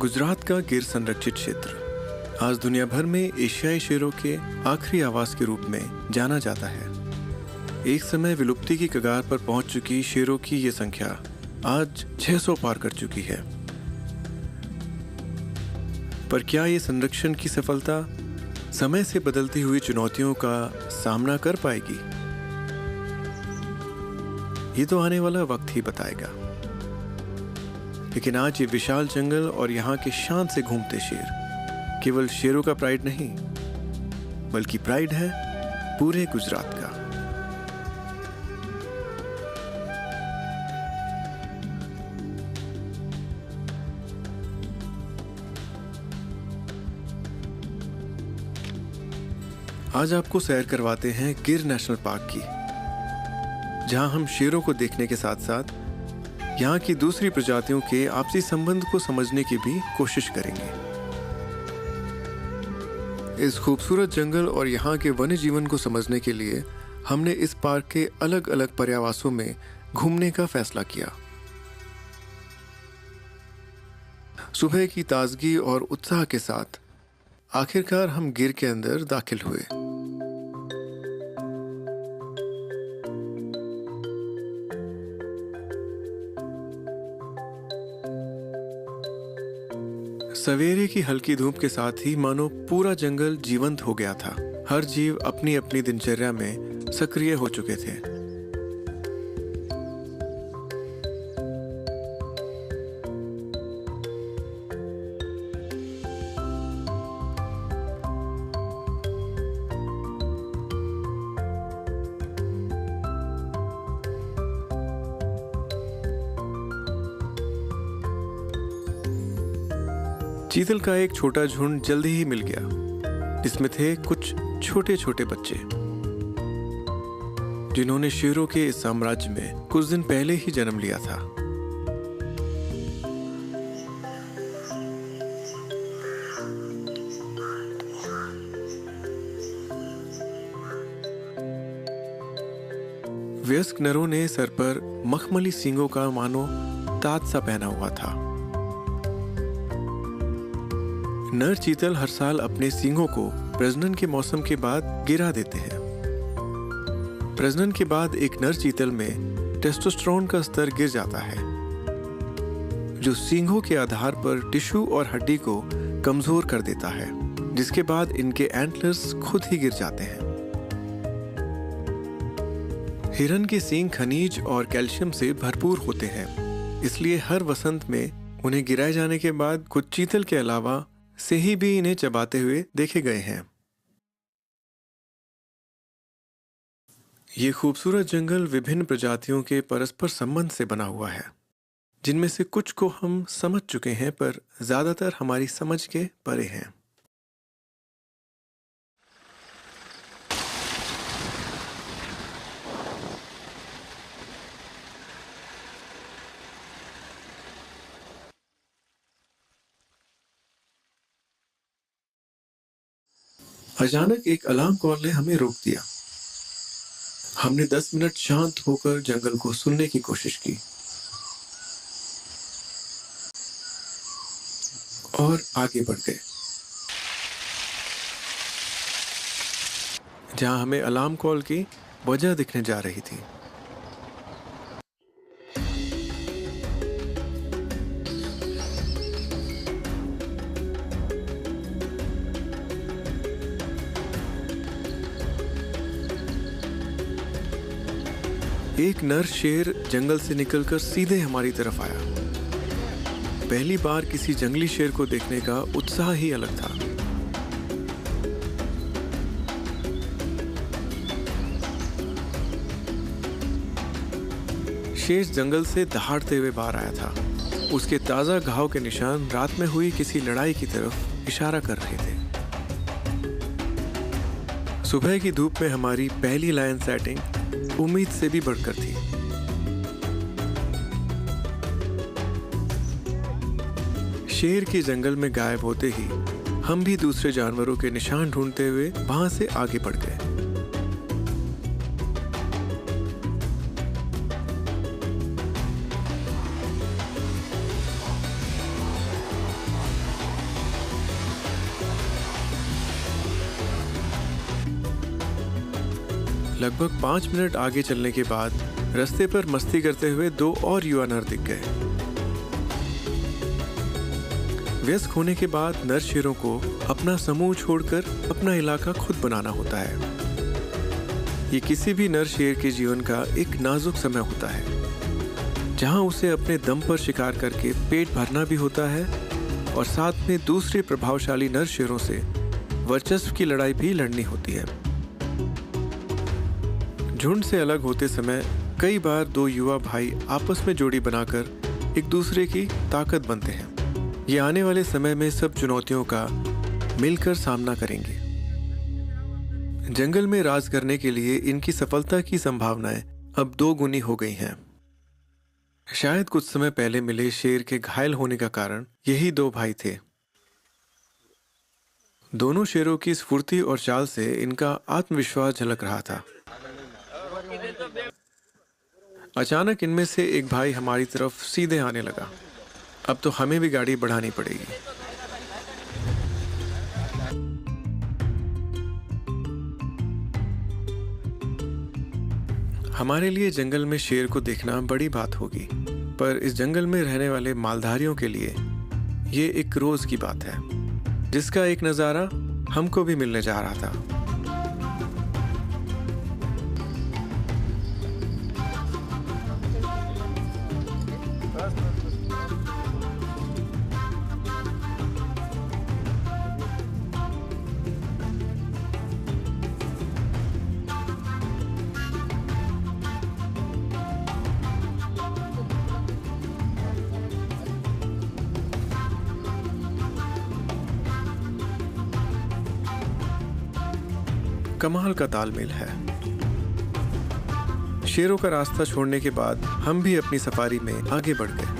गुजरात का गिर संरक्षित क्षेत्र आज दुनिया भर में एशियाई शेरों के आखिरी आवास के रूप में जाना जाता है। एक समय विलुप्ति की कगार पर पहुंच चुकी शेरों की ये संख्या आज 600 पार कर चुकी है। पर क्या ये संरक्षण की सफलता समय से बदलती हुई चुनौतियों का सामना कर पाएगी? ये तो आने वाला वक्त ही बताएगा। लेकिन आज ये विशाल जंगल और यहाँ के शान से घूमते शेर केवल शेरों का प्राइड नहीं, बल्कि प्राइड है पूरे गुजरात का। आज आपको सैर करवाते हैं गिर नेशनल पार्क की, जहां हम शेरों को देखने के साथ साथ यहाँ की दूसरी प्रजातियों के आपसी संबंध को समझने की भी कोशिश करेंगे। इस खूबसूरत जंगल और यहाँ के वन्य जीवन को समझने के लिए हमने इस पार्क के अलग अलग पर्यावासों में घूमने का फैसला किया। सुबह की ताजगी और उत्साह के साथ आखिरकार हम गिर के अंदर दाखिल हुए। सवेरे की हल्की धूप के साथ ही मानो पूरा जंगल जीवंत हो गया था। हर जीव अपनी अपनी दिनचर्या में सक्रिय हो चुके थे। चीतल का एक छोटा झुंड जल्दी ही मिल गया, जिसमें थे कुछ छोटे छोटे बच्चे जिन्होंने शेरों के इस साम्राज्य में कुछ दिन पहले ही जन्म लिया था। वयस्क नरों ने सर पर मखमली सींगों का मानो ताज सा पहना हुआ था। नर चीतल हर साल अपने सींगों को प्रजनन के मौसम के बाद गिरा देते हैं। प्रजनन के बाद एक नर चीतल में टेस्टोस्टेरोन का स्तर गिर जाता है, जो सींगों के आधार पर टिश्यू और हड्डी को कमजोर कर देता है, जिसके बाद इनके एंटलर्स खुद ही गिर जाते हैं। हिरन के सींग खनिज और कैल्शियम से भरपूर होते हैं, इसलिए हर वसंत में उन्हें गिराए जाने के बाद कुछ चीतल के अलावा से ही भी इन्हें चबाते हुए देखे गए हैं। ये खूबसूरत जंगल विभिन्न प्रजातियों के परस्पर संबंध से बना हुआ है, जिनमें से कुछ को हम समझ चुके हैं, पर ज्यादातर हमारी समझ के परे हैं। अचानक एक अलार्म कॉल ने हमें रोक दिया। हमने 10 मिनट शांत होकर जंगल को सुनने की कोशिश की और आगे बढ़ गए। जहां हमें अलार्म कॉल की वजह दिखने जा रही थी। एक नर शेर जंगल से निकलकर सीधे हमारी तरफ आया। पहली बार किसी जंगली शेर को देखने का उत्साह ही अलग था। शेर जंगल से दहाड़ते हुए बाहर आया था। उसके ताजा घाव के निशान रात में हुई किसी लड़ाई की तरफ इशारा कर रहे थे। सुबह की धूप में हमारी पहली लायन साइटिंग उम्मीद से भी बढ़कर थी। शेर के जंगल में गायब होते ही हम भी दूसरे जानवरों के निशान ढूंढते हुए वहां से आगे बढ़ गए। लगभग 5 मिनट आगे चलने के बाद रास्ते पर मस्ती करते हुए 2 और युवा नर दिख गए। व्यस्क होने के बाद नर शेरों को अपना समूह छोड़कर अपना इलाका खुद बनाना होता है। ये किसी भी नर शेर के जीवन का एक नाजुक समय होता है, जहां उसे अपने दम पर शिकार करके पेट भरना भी होता है और साथ में दूसरे प्रभावशाली नर शेरों से वर्चस्व की लड़ाई भी लड़नी होती है। झुंड से अलग होते समय कई बार 2 युवा भाई आपस में जोड़ी बनाकर एक दूसरे की ताकत बनते हैं। ये आने वाले समय में सब चुनौतियों का मिलकर सामना करेंगे। जंगल में राज करने के लिए इनकी सफलता की संभावनाएं अब 2 गुनी हो गई हैं। शायद कुछ समय पहले मिले शेर के घायल होने का कारण यही 2 भाई थे। दोनों शेरों की स्फूर्ति और चाल से इनका आत्मविश्वास झलक रहा था। अचानक इनमें से एक भाई हमारी तरफ सीधे आने लगा। अब तो हमें भी गाड़ी बढ़ानी पड़ेगी। हमारे लिए जंगल में शेर को देखना बड़ी बात होगी, पर इस जंगल में रहने वाले मालधारियों के लिए ये एक रोज की बात है, जिसका एक नज़ारा हमको भी मिलने जा रहा था। कमाल का तालमेल है। शेरों का रास्ता छोड़ने के बाद हम भी अपनी सफारी में आगे बढ़ गए।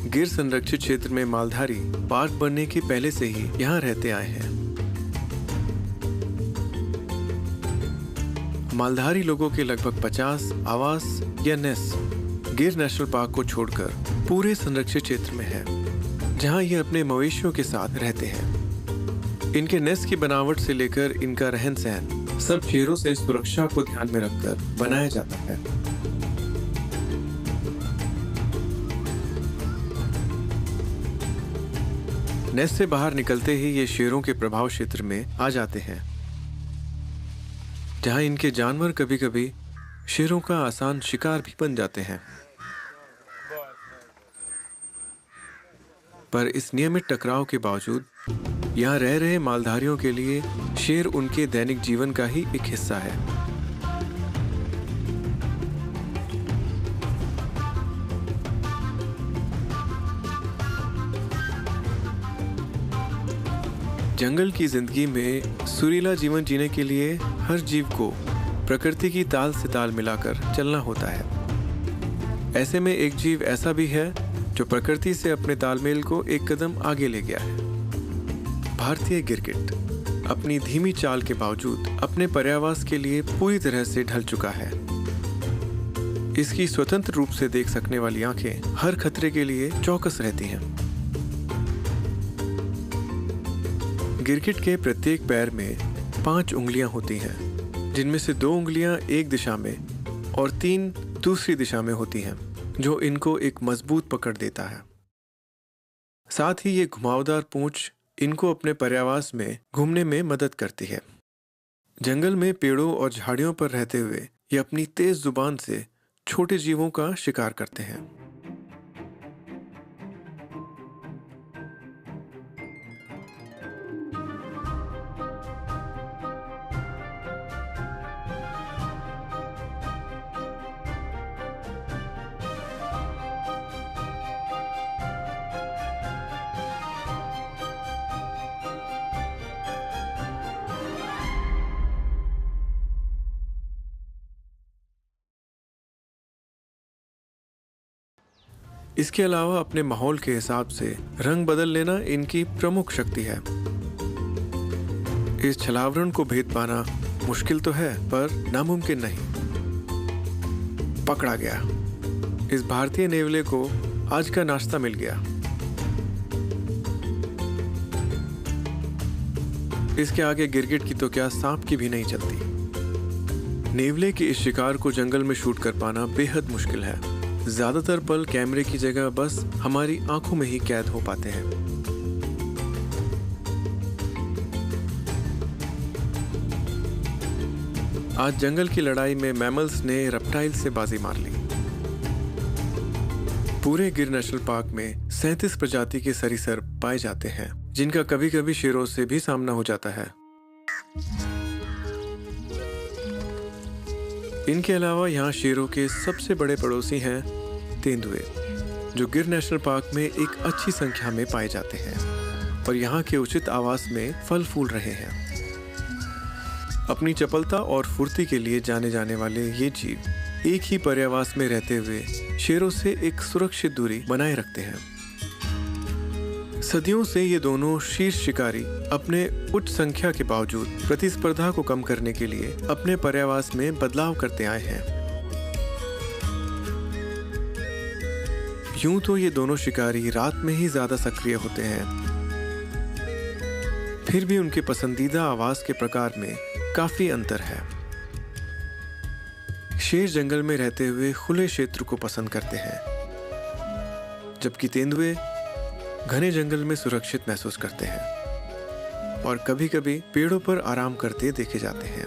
गिर संरक्षित क्षेत्र में मालधारी पार्क बनने के पहले से ही यहाँ रहते आए हैं। मालधारी लोगों के लगभग 50 आवास या नेस्ट गिर नेशनल पार्क को छोड़कर पूरे संरक्षित क्षेत्र में है, जहाँ ये अपने मवेशियों के साथ रहते हैं। इनके नेस्ट की बनावट से लेकर इनका रहन सहन सब शेरों से सुरक्षा को ध्यान में रखकर बनाया जाता है। नेस्ट से बाहर निकलते ही ये शेरों के प्रभाव क्षेत्र में आ जाते हैं, जहां इनके जानवर कभी कभी शेरों का आसान शिकार भी बन जाते हैं। पर इस नियमित टकराव के बावजूद यहाँ रह रहे मालधारियों के लिए शेर उनके दैनिक जीवन का ही एक हिस्सा है। जंगल की जिंदगी में सुरीला जीवन जीने के लिए हर जीव को प्रकृति की ताल से ताल मिलाकर चलना होता है। ऐसे में एक जीव ऐसा भी है जो प्रकृति से अपने तालमेल को एक कदम आगे ले गया है। भारतीय गिरगिट अपनी धीमी चाल के बावजूद अपने पर्यावास के लिए पूरी तरह से ढल चुका है। इसकी स्वतंत्र रूप से देख सकने वाली आंखें हर खतरे के लिए चौकस रहती हैं। गिरगिट के प्रत्येक पैर में 5 उंगलियां होती हैं, जिनमें से 2 उंगलियां एक दिशा में और 3 दूसरी दिशा में होती हैं, जो इनको एक मजबूत पकड़ देता है। साथ ही ये घुमावदार पूंछ इनको अपने पर्यावास में घूमने में मदद करती है। जंगल में पेड़ों और झाड़ियों पर रहते हुए ये अपनी तेज जुबान से छोटे जीवों का शिकार करते हैं। इसके अलावा अपने माहौल के हिसाब से रंग बदल लेना इनकी प्रमुख शक्ति है। इस छलावरण को भेद पाना मुश्किल तो है, पर नामुमकिन नहीं। पकड़ा गया। इस भारतीय नेवले को आज का नाश्ता मिल गया। इसके आगे गिरगिट की तो क्या, सांप की भी नहीं चलती। नेवले के इस शिकार को जंगल में शूट कर पाना बेहद मुश्किल है। ज्यादातर पल कैमरे की जगह बस हमारी आंखों में ही कैद हो पाते हैं। आज जंगल की लड़ाई में मैमल्स ने रेप्टाइल से बाजी मार ली। पूरे गिर नेशनल पार्क में 37 प्रजाति के सरीसृप पाए जाते हैं, जिनका कभी कभी शेरों से भी सामना हो जाता है। इनके अलावा यहाँ शेरों के सबसे बड़े पड़ोसी हैं तेंदुए, जो गिर नेशनल पार्क में एक अच्छी संख्या में पाए जाते हैं और यहाँ के उचित आवास में फल फूल रहे हैं। अपनी चपलता और फुर्ती के लिए जाने जाने वाले ये जीव एक ही पर्यावास में रहते हुए शेरों से एक सुरक्षित दूरी बनाए रखते हैं। सदियों से ये दोनों शीर्ष शिकारी अपने उच्च संख्या के बावजूद प्रतिस्पर्धा को कम करने के लिए अपने पर्यावास में बदलाव करते आए हैं। यूं तो ये दोनों शिकारी रात में ही ज्यादा सक्रिय होते हैं, फिर भी उनके पसंदीदा आवास के प्रकार में काफी अंतर है। शेर जंगल में रहते हुए खुले क्षेत्र को पसंद करते हैं, जबकि तेंदुए घने जंगल में सुरक्षित महसूस करते हैं और कभी-कभी पेड़ों पर आराम करते देखे जाते हैं।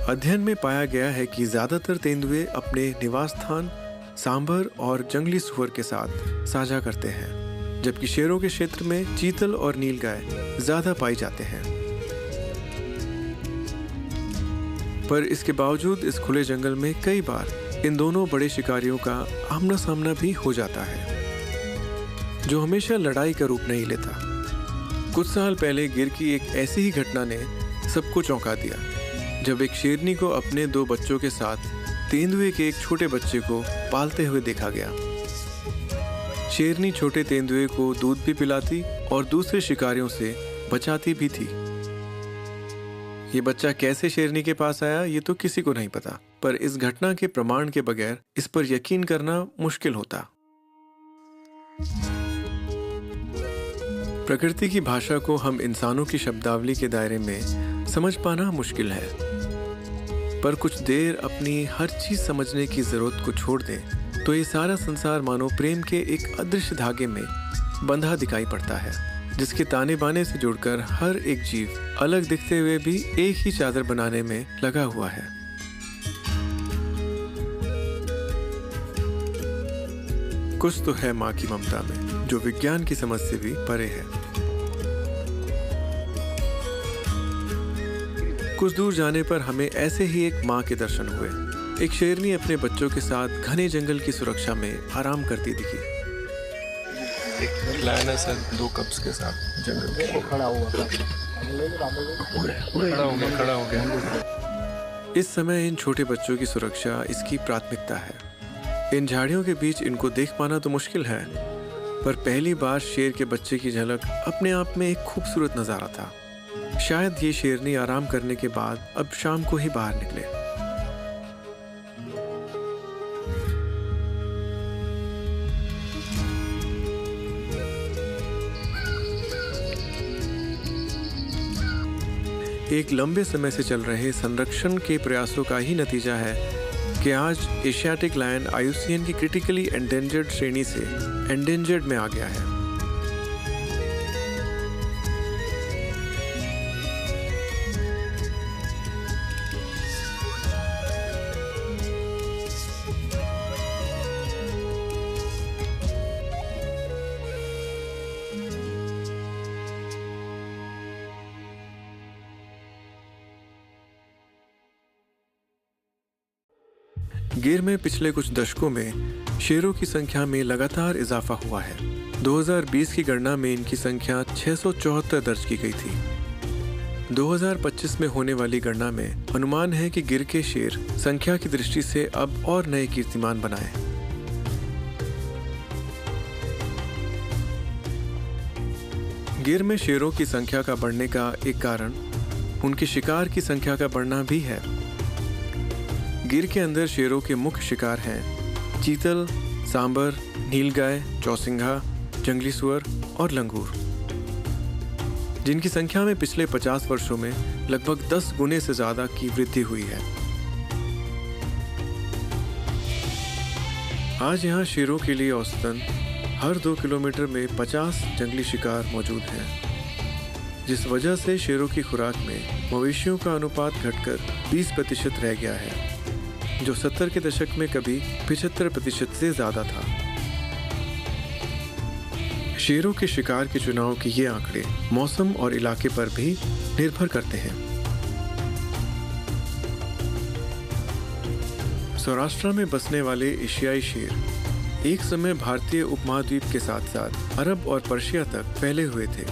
अध्ययन में पाया गया है कि ज्यादातर तेंदुए अपने निवास स्थान सांभर और जंगली सुअर के साथ साझा करते हैं, जबकि शेरों के क्षेत्र में चीतल और नीलगाय ज्यादा पाई जाते हैं। पर इसके बावजूद इस खुले जंगल में कई बार इन दोनों बड़े शिकारियों का आमना सामना भी हो जाता है, जो हमेशा लड़ाई का रूप नहीं लेता। कुछ साल पहले गिर की एक ऐसी ही घटना ने सबको चौंका दिया, जब एक शेरनी को अपने 2 बच्चों के साथ तेंदुए के एक छोटे बच्चे को पालते हुए देखा गया। शेरनी छोटे तेंदुए को दूध भी पिलाती और दूसरे शिकारियों से बचाती भी थी। ये बच्चा कैसे शेरनी के पास आया, ये तो किसी को नहीं पता, पर इस घटना के प्रमाण के बगैर इस पर यकीन करना मुश्किल होता। प्रकृति की भाषा को हम इंसानों की शब्दावली के दायरे में समझ पाना मुश्किल है, पर कुछ देर अपनी हर चीज समझने की जरूरत को छोड़ दें तो ये सारा संसार मानो प्रेम के एक अदृश्य धागे में बंधा दिखाई पड़ता है, जिसके ताने बाने से जुड़कर हर एक जीव अलग दिखते हुए भी एक ही चादर बनाने में लगा हुआ है। कुछ तो है माँ की ममता में, जो विज्ञान की समझ से भी परे है। कुछ दूर जाने पर हमें ऐसे ही एक माँ के दर्शन हुए। एक शेरनी अपने बच्चों के साथ घने जंगल की सुरक्षा में आराम करती दिखी। एक लायनेस है 2 कप्स के साथ जंगल में खड़ा हो गया। इस समय इन छोटे बच्चों की सुरक्षा इसकी प्राथमिकता है। इन झाड़ियों के बीच इनको देख पाना तो मुश्किल है, पर पहली बार शेर के बच्चे की झलक अपने आप में एक खूबसूरत नजारा था। शायद ये शेरनी आराम करने के बाद अब शाम को ही बाहर निकले। एक लंबे समय से चल रहे संरक्षण के प्रयासों का ही नतीजा है कि आज एशियाटिक लायन IUCN की क्रिटिकली एंडेंजर्ड श्रेणी से एंडेंजर्ड में आ गया है। गिर में पिछले कुछ दशकों में शेरों की संख्या में लगातार इजाफा हुआ है। 2020 की गणना में इनकी संख्या 674 दर्ज की गई थी। 2025 में होने वाली गणना में अनुमान है कि गिर के शेर संख्या की दृष्टि से अब और नए कीर्तिमान बनाए। गिर में शेरों की संख्या का बढ़ने का एक कारण उनके शिकार की संख्या का बढ़ना भी है। गिर के अंदर शेरों के मुख्य शिकार हैं चीतल, सांबर, नीलगाय, चौसिंघा, जंगली सुअर और लंगूर, जिनकी संख्या में पिछले 50 वर्षों में लगभग 10 गुने से ज्यादा की वृद्धि हुई है। आज यहाँ शेरों के लिए औसतन हर 2 किलोमीटर में 50 जंगली शिकार मौजूद हैं, जिस वजह से शेरों की खुराक में मवेशियों का अनुपात घटकर 20% रह गया है, जो 70 के दशक में कभी 75% से ज्यादा था। शेरों के शिकार के चुनाव के ये आंकड़े मौसम और इलाके पर भी निर्भर करते हैं। सौराष्ट्र में बसने वाले एशियाई शेर एक समय भारतीय उपमहाद्वीप के साथ साथ अरब और पर्शिया तक फैले हुए थे।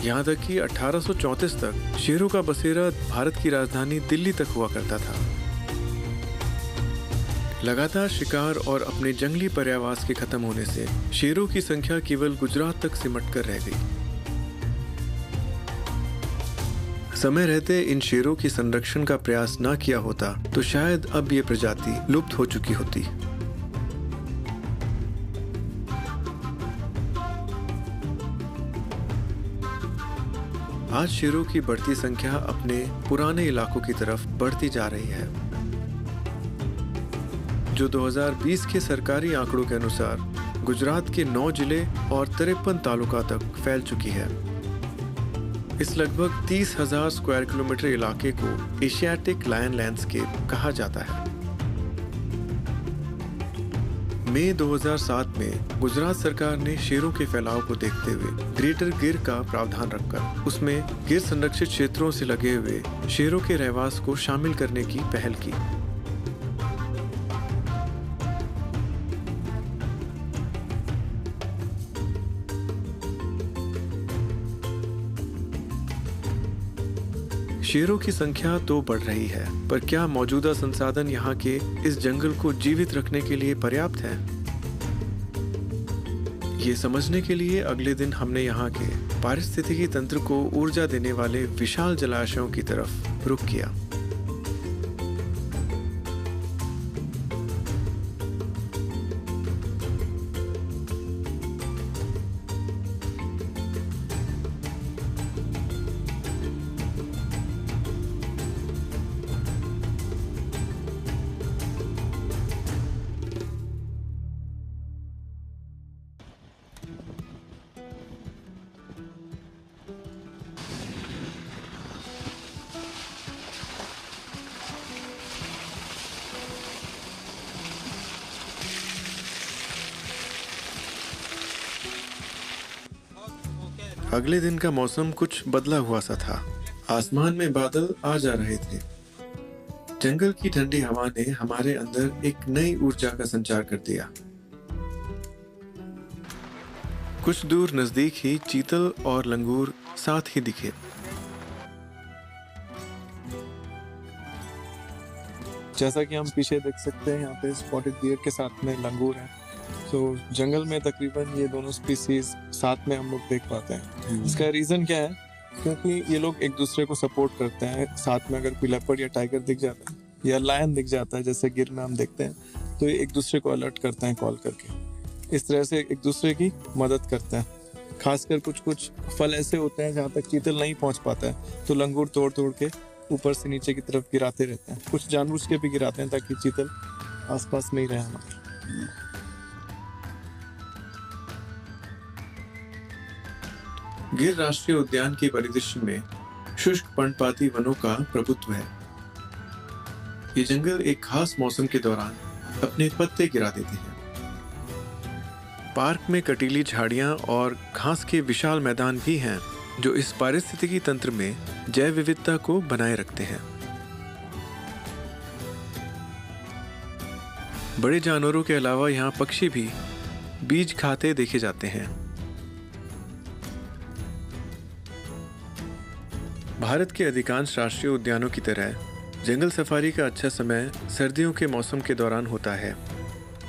यहाँ तक कि 1834 तक शेरों का बसेरा भारत की राजधानी दिल्ली तक हुआ करता था। लगातार शिकार और अपने जंगली पर्यावास के खत्म होने से शेरों की संख्या केवल गुजरात तक सिमट कर रह गई। समय रहते इन शेरों की संरक्षण का प्रयास न किया होता तो शायद अब ये प्रजाति लुप्त हो चुकी होती। आज शेरों की बढ़ती संख्या अपने पुराने इलाकों की तरफ बढ़ती जा रही है, जो 2020 के सरकारी आंकड़ों के अनुसार गुजरात के 9 जिले और 53 तालुका तक फैल चुकी है। इस लगभग 30,000 स्क्वायर किलोमीटर इलाके को एशियाटिक लायन लैंडस्केप कहा जाता है। मई 2007 में गुजरात सरकार ने शेरों के फैलाव को देखते हुए ग्रेटर गिर का प्रावधान रखकर उसमें गिर संरक्षित क्षेत्रों से लगे हुए शेरों के रहवास को शामिल करने की पहल की। शेरों की संख्या तो बढ़ रही है, पर क्या मौजूदा संसाधन यहाँ के इस जंगल को जीवित रखने के लिए पर्याप्त है? ये समझने के लिए अगले दिन हमने यहाँ के पारिस्थितिकी तंत्र को ऊर्जा देने वाले विशाल जलाशयों की तरफ रुख किया। अगले दिन का मौसम कुछ बदला हुआ सा था। आसमान में बादल आ जा रहे थे। जंगल की ठंडी हवा ने हमारे अंदर एक नई ऊर्जा का संचार कर दिया। कुछ दूर नजदीक ही चीतल और लंगूर साथ ही दिखे। जैसा कि हम पीछे देख सकते हैं, यहाँ पे स्पॉटेड डियर के साथ में लंगूर है। तो जंगल में तकरीबन ये दोनों स्पीसीज साथ में हम लोग देख पाते हैं। इसका रीजन क्या है? क्योंकि ये लोग एक दूसरे को सपोर्ट करते हैं। साथ में अगर कोई लेपर्ड या टाइगर दिख जाता है या लायन दिख जाता है, जैसे गिर में हम देखते हैं, तो ये एक दूसरे को अलर्ट करते हैं कॉल करके। इस तरह से एक दूसरे की मदद करते हैं। खासकर कुछ कुछ फल ऐसे होते हैं जहाँ तक चीतल नहीं पहुँच पाता है, तो लंगूर तोड़ तोड़ के ऊपर से नीचे की तरफ गिराते रहते हैं। कुछ जानबूझ के भी गिराते हैं ताकि चीतल आसपास नहीं रहे हमारे। गिर राष्ट्रीय उद्यान के परिदृश्य में शुष्क पर्णपाती वनों का प्रभुत्व है। ये जंगल एक खास मौसम के दौरान अपने पत्ते गिरा देते हैं। पार्क में कटीली झाड़ियां और घास के विशाल मैदान भी हैं, जो इस पारिस्थितिकी तंत्र में जैव विविधता को बनाए रखते हैं। बड़े जानवरों के अलावा यहाँ पक्षी भी बीज खाते देखे जाते हैं। भारत के अधिकांश राष्ट्रीय उद्यानों की तरह जंगल सफारी का अच्छा समय सर्दियों के मौसम के दौरान होता है,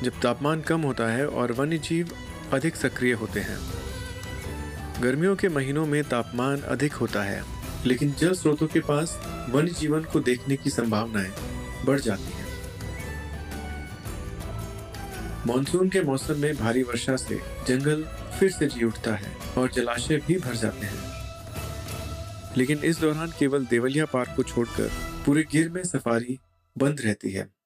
जब तापमान कम होता है और वन्य जीव अधिक सक्रिय होते हैं। गर्मियों के महीनों में तापमान अधिक होता है, लेकिन जल स्रोतों के पास वन्य जीवन को देखने की संभावनाएं बढ़ जाती हैं। मॉनसून के मौसम में भारी वर्षा से जंगल फिर से जी उठता है और जलाशय भी भर जाते हैं। लेकिन इस दौरान केवल देवलिया पार्क को छोड़कर पूरे गिर में सफारी बंद रहती है।